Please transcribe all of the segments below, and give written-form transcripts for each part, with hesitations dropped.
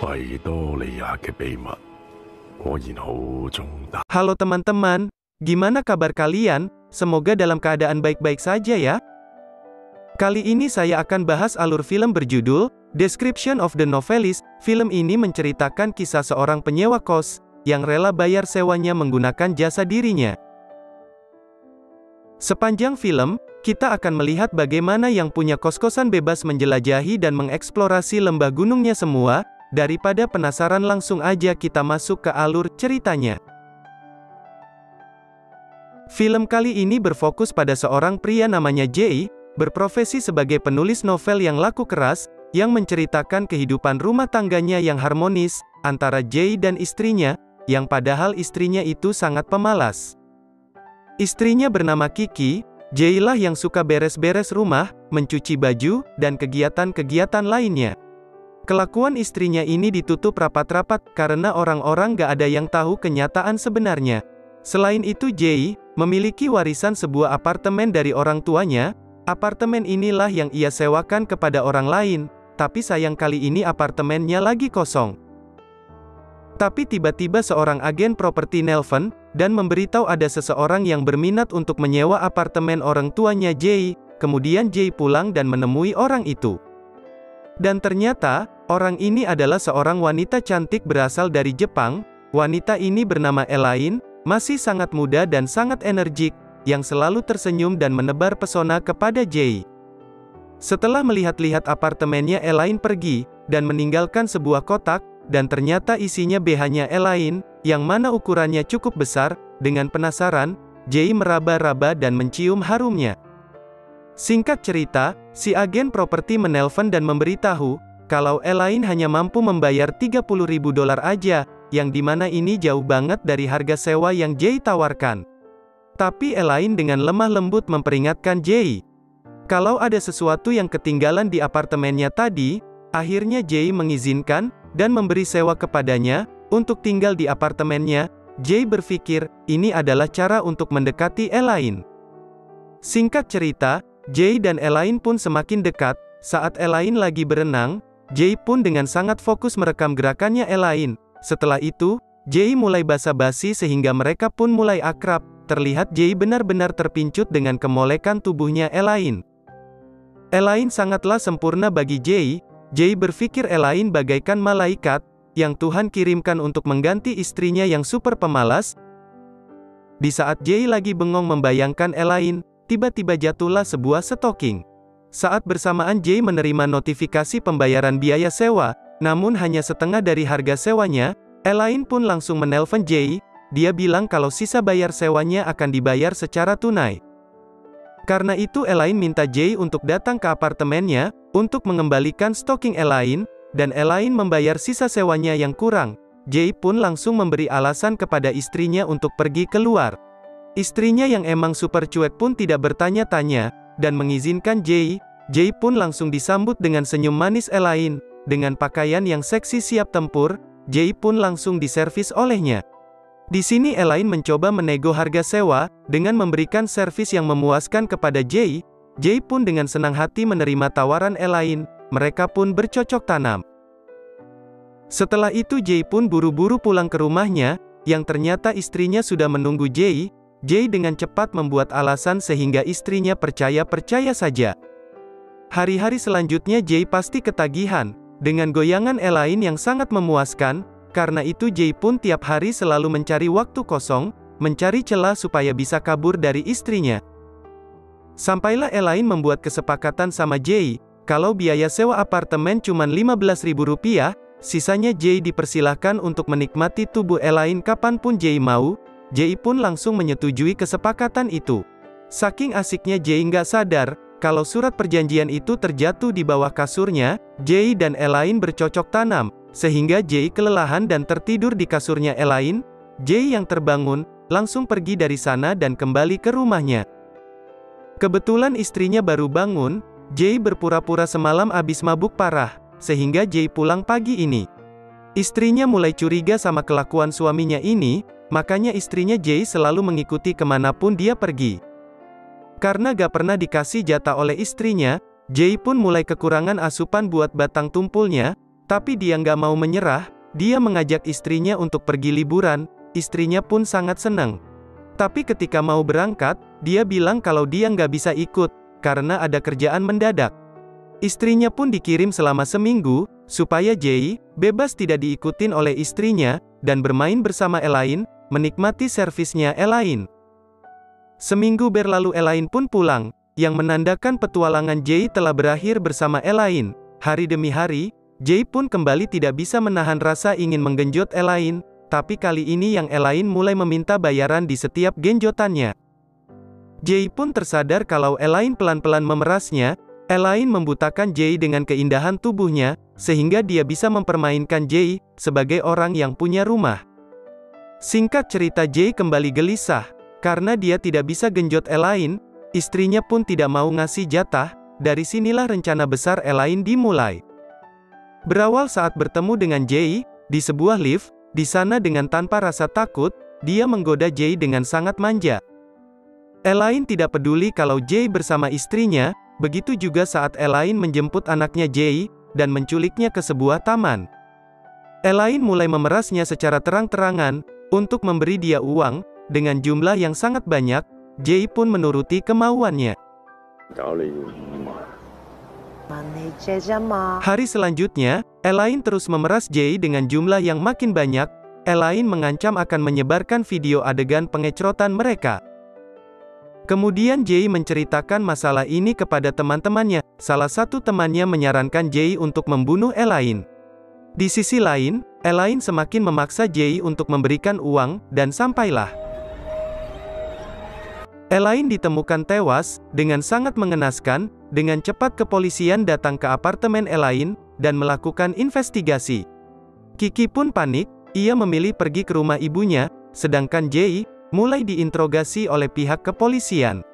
維多利亞嘅秘密，果然好重大。 Halo teman-teman, gimana kabar kalian? Semoga dalam keadaan baik-baik saja ya. Kali ini saya akan bahas alur film berjudul Description of the Novelist. Film ini menceritakan kisah seorang penyewa kos yang rela bayar sewanya menggunakan jasa dirinya. Sepanjang film, kita akan melihat bagaimana yang punya kos-kosan bebas menjelajahi dan mengeksplorasi lembah gunungnya semua. Daripada penasaran, langsung aja kita masuk ke alur ceritanya. Film kali ini berfokus pada seorang pria namanya Jay, berprofesi sebagai penulis novel yang laku keras, yang menceritakan kehidupan rumah tangganya yang harmonis, antara Jay dan istrinya, yang padahal istrinya itu sangat pemalas. Istrinya bernama Kiki, Jay lah yang suka beres-beres rumah, mencuci baju, dan kegiatan-kegiatan lainnya. Kelakuan istrinya ini ditutup rapat-rapat, karena orang-orang gak ada yang tahu kenyataan sebenarnya. Selain itu Jay memiliki warisan sebuah apartemen dari orang tuanya. Apartemen inilah yang ia sewakan kepada orang lain, tapi sayang kali ini apartemennya lagi kosong. Tapi tiba-tiba seorang agen properti nelpon, dan memberitahu ada seseorang yang berminat untuk menyewa apartemen orang tuanya Jay. Kemudian Jay pulang dan menemui orang itu. Dan ternyata, orang ini adalah seorang wanita cantik berasal dari Jepang. Wanita ini bernama Elaine, masih sangat muda dan sangat energik, yang selalu tersenyum dan menebar pesona kepada Jay. Setelah melihat-lihat apartemennya, Elaine pergi, dan meninggalkan sebuah kotak, dan ternyata isinya BH-nya Elaine, yang mana ukurannya cukup besar. Dengan penasaran, Jay meraba-raba dan mencium harumnya. Singkat cerita, si agen properti menelpon dan memberitahu, kalau Elaine hanya mampu membayar $30.000 aja, yang dimana ini jauh banget dari harga sewa yang Jay tawarkan. Tapi Elaine dengan lemah lembut memperingatkan Jay, kalau ada sesuatu yang ketinggalan di apartemennya tadi. Akhirnya Jay mengizinkan, dan memberi sewa kepadanya, untuk tinggal di apartemennya. Jay berpikir, ini adalah cara untuk mendekati Elaine. Singkat cerita, Jay dan Elaine pun semakin dekat. Saat Elaine lagi berenang, Jay pun dengan sangat fokus merekam gerakannya Elaine. Setelah itu, Jay mulai basa-basi sehingga mereka pun mulai akrab. Terlihat Jay benar-benar terpincut dengan kemolekan tubuhnya Elaine. Elaine sangatlah sempurna bagi Jay. Jay berpikir Elaine bagaikan malaikat, yang Tuhan kirimkan untuk mengganti istrinya yang super pemalas. Di saat Jay lagi bengong membayangkan Elaine, tiba-tiba jatuhlah sebuah stocking. Saat bersamaan Jay menerima notifikasi pembayaran biaya sewa, namun hanya setengah dari harga sewanya. Elaine pun langsung menelpon Jay. Dia bilang kalau sisa bayar sewanya akan dibayar secara tunai. Karena itu Elaine minta Jay untuk datang ke apartemennya, untuk mengembalikan stocking Elaine, dan Elaine membayar sisa sewanya yang kurang. Jay pun langsung memberi alasan kepada istrinya untuk pergi keluar. Istrinya yang emang super cuek pun tidak bertanya-tanya, dan mengizinkan Jay. Jay pun langsung disambut dengan senyum manis Elaine. Dengan pakaian yang seksi siap tempur, Jay pun langsung diservis olehnya. Di sini Elaine mencoba menego harga sewa, dengan memberikan servis yang memuaskan kepada Jay. Jay pun dengan senang hati menerima tawaran Elaine. Mereka pun bercocok tanam. Setelah itu Jay pun buru-buru pulang ke rumahnya, yang ternyata istrinya sudah menunggu Jay. Jay dengan cepat membuat alasan sehingga istrinya percaya-percaya saja. Hari-hari selanjutnya Jay pasti ketagihan, dengan goyangan Elaine yang sangat memuaskan. Karena itu Jay pun tiap hari selalu mencari waktu kosong, mencari celah supaya bisa kabur dari istrinya. Sampailah Elaine membuat kesepakatan sama Jay, kalau biaya sewa apartemen cuma $15.000, sisanya Jay dipersilahkan untuk menikmati tubuh Elaine kapanpun Jay mau. Jay pun langsung menyetujui kesepakatan itu. Saking asiknya Jay nggak sadar, kalau surat perjanjian itu terjatuh di bawah kasurnya. Jay dan Elaine bercocok tanam, sehingga Jay kelelahan dan tertidur di kasurnya Elaine. Jay yang terbangun, langsung pergi dari sana dan kembali ke rumahnya. Kebetulan istrinya baru bangun. Jay berpura-pura semalam abis mabuk parah, sehingga Jay pulang pagi ini. Istrinya mulai curiga sama kelakuan suaminya ini. Makanya istrinya Jay selalu mengikuti kemanapun dia pergi. Karena gak pernah dikasih jatah oleh istrinya, Jay pun mulai kekurangan asupan buat batang tumpulnya. Tapi dia nggak mau menyerah, dia mengajak istrinya untuk pergi liburan, istrinya pun sangat senang. Tapi ketika mau berangkat, dia bilang kalau dia nggak bisa ikut, karena ada kerjaan mendadak. Istrinya pun dikirim selama seminggu, supaya Jay bebas tidak diikutin oleh istrinya, dan bermain bersama Elaine, menikmati servisnya Elaine. Seminggu berlalu Elaine pun pulang, yang menandakan petualangan Jay telah berakhir bersama Elaine. Hari demi hari, Jay pun kembali tidak bisa menahan rasa ingin menggenjot Elaine, tapi kali ini yang Elaine mulai meminta bayaran di setiap genjotannya. Jay pun tersadar kalau Elaine pelan-pelan memerasnya. Elaine membutakan Jay dengan keindahan tubuhnya, sehingga dia bisa mempermainkan Jay sebagai orang yang punya rumah. Singkat cerita, Jay kembali gelisah, karena dia tidak bisa genjot Elaine, istrinya pun tidak mau ngasih jatah. Dari sinilah rencana besar Elaine dimulai. Berawal saat bertemu dengan Jay, di sebuah lift, di sana dengan tanpa rasa takut, dia menggoda Jay dengan sangat manja. Elaine tidak peduli kalau Jay bersama istrinya, begitu juga saat Elaine menjemput anaknya Jay, dan menculiknya ke sebuah taman. Elaine mulai memerasnya secara terang-terangan, untuk memberi dia uang, dengan jumlah yang sangat banyak. Jay pun menuruti kemauannya. Hari selanjutnya, Elaine terus memeras Jay dengan jumlah yang makin banyak. Elaine mengancam akan menyebarkan video adegan pengecrotan mereka. Kemudian Jay menceritakan masalah ini kepada teman-temannya. Salah satu temannya menyarankan Jay untuk membunuh Elaine. Di sisi lain, Elaine semakin memaksa Jay untuk memberikan uang, dan sampailah Elaine ditemukan tewas, dengan sangat mengenaskan. Dengan cepat kepolisian datang ke apartemen Elaine, dan melakukan investigasi. Kiki pun panik, ia memilih pergi ke rumah ibunya, sedangkan Jay mulai diinterogasi oleh pihak kepolisian.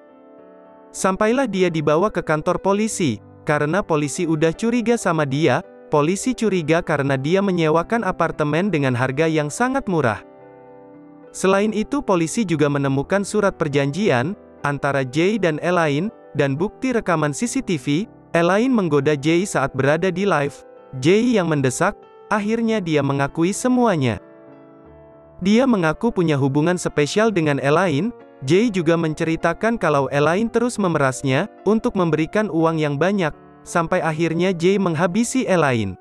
Sampailah dia dibawa ke kantor polisi, karena polisi udah curiga sama dia. Polisi curiga karena dia menyewakan apartemen dengan harga yang sangat murah. Selain itu, polisi juga menemukan surat perjanjian antara Jay dan Elaine, dan bukti rekaman CCTV. Elaine menggoda Jay saat berada di live. Jay yang mendesak, akhirnya dia mengakui semuanya. Dia mengaku punya hubungan spesial dengan Elaine. Jay juga menceritakan kalau Elaine terus memerasnya, untuk memberikan uang yang banyak, sampai akhirnya Jay menghabisi Elaine.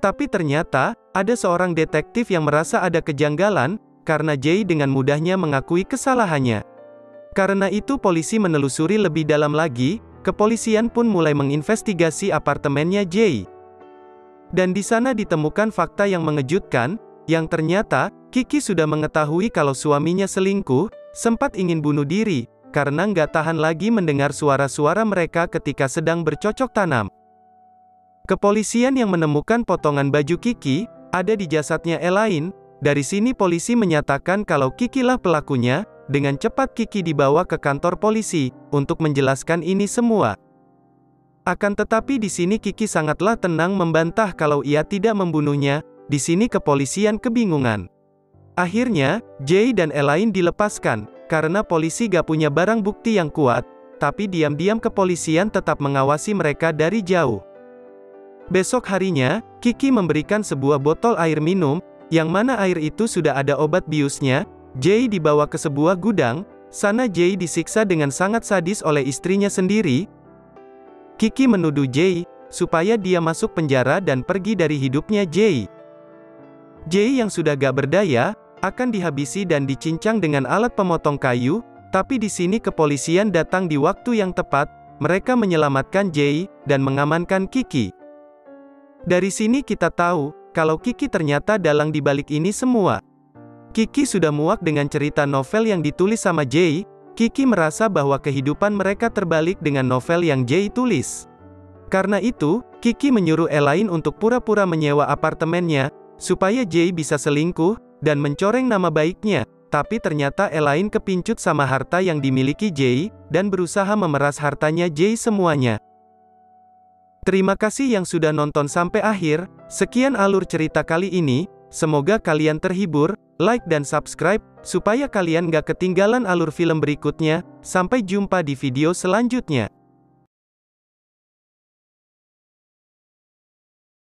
Tapi ternyata, ada seorang detektif yang merasa ada kejanggalan, karena Jay dengan mudahnya mengakui kesalahannya. Karena itu polisi menelusuri lebih dalam lagi, kepolisian pun mulai menginvestigasi apartemennya Jay. Dan di sana ditemukan fakta yang mengejutkan, yang ternyata, Kiki sudah mengetahui kalau suaminya selingkuh, sempat ingin bunuh diri, karena nggak tahan lagi mendengar suara-suara mereka ketika sedang bercocok tanam. Kepolisian yang menemukan potongan baju Kiki, ada di jasadnya Elaine. Dari sini polisi menyatakan kalau Kiki lah pelakunya. Dengan cepat Kiki dibawa ke kantor polisi, untuk menjelaskan ini semua. Akan tetapi di sini Kiki sangatlah tenang membantah kalau ia tidak membunuhnya. Di sini kepolisian kebingungan. Akhirnya, Jay dan Elaine dilepaskan, karena polisi gak punya barang bukti yang kuat, tapi diam-diam kepolisian tetap mengawasi mereka dari jauh. Besok harinya, Kiki memberikan sebuah botol air minum, yang mana air itu sudah ada obat biusnya. Jay dibawa ke sebuah gudang, sana Jay disiksa dengan sangat sadis oleh istrinya sendiri. Kiki menuduh Jay, supaya dia masuk penjara dan pergi dari hidupnya Jay. Jay yang sudah gak berdaya, akan dihabisi dan dicincang dengan alat pemotong kayu, tapi di sini kepolisian datang di waktu yang tepat. Mereka menyelamatkan Jay, dan mengamankan Kiki. Dari sini kita tahu, kalau Kiki ternyata dalang di balik ini semua. Kiki sudah muak dengan cerita novel yang ditulis sama Jay. Kiki merasa bahwa kehidupan mereka terbalik dengan novel yang Jay tulis. Karena itu, Kiki menyuruh Elaine untuk pura-pura menyewa apartemennya, supaya Jay bisa selingkuh, dan mencoreng nama baiknya. Tapi ternyata Elaine kepincut sama harta yang dimiliki Jay, dan berusaha memeras hartanya Jay semuanya. Terima kasih yang sudah nonton sampai akhir. Sekian alur cerita kali ini. Semoga kalian terhibur. Like dan subscribe, supaya kalian gak ketinggalan alur film berikutnya. Sampai jumpa di video selanjutnya.